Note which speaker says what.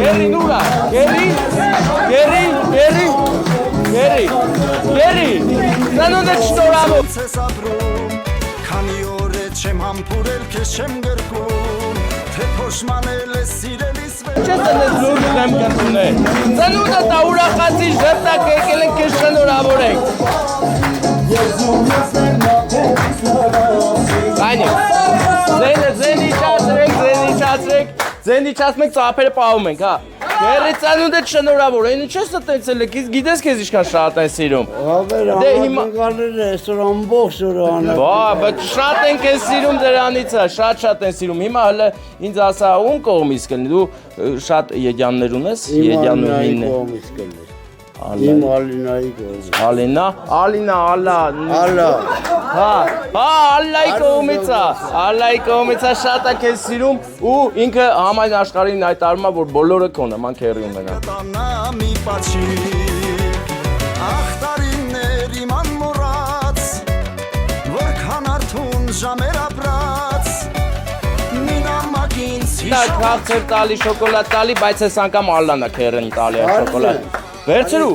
Speaker 1: Գերի նուրա, գերի, ծանոթը չտորավոր։
Speaker 2: Քանի օր է չեմ համբուրել, քեզ չեմ գրկում, թե փոշմանել է սիրելիս
Speaker 1: Չես տնես լուր եմ կնդունել։ Ծանոթը տա ուրախացի ժպտակ եկել են քեզ շնորհավորենք։ Այնի, ձեն իջացրեք, ծափերը պահում ենք, հա։ Գերի ծանոթը շնորհավոր, այնու չես տտեցել է, գիտես քեզ ինչքան շատ են սիրում։
Speaker 3: Հավեր, համակարգալներ է, այսօր ամբողջ օրը անը։
Speaker 1: Բայց շատ ենք են սիրում դրանից է, շատ են սիրում։ Հիմա հələ ինձ ասա ում կողմից կլինի, դու շատ եդյաններ ունես, եդյանուհին է։ Իմ
Speaker 3: Ալինայի կողմից։
Speaker 1: Ալինա, Ալլա։ Հա, Ալլայի կողմից է, շատ է քեզ սիրում ու ինքը համայն աշխարհին հայտարարում է, որ բոլորը քոնը, ման քերի ունենա։
Speaker 2: Տանա մի պաչիկ, ախտարիններ իմ անմոռաց, որքան արթուն ժամեր ապրած, մի նամակ ինձ
Speaker 1: Քաղցր տալի, շոկոլադ տալի, բայց այս անգամ Ալլան է քերին տալի շոկոլադ։ Վերցրու։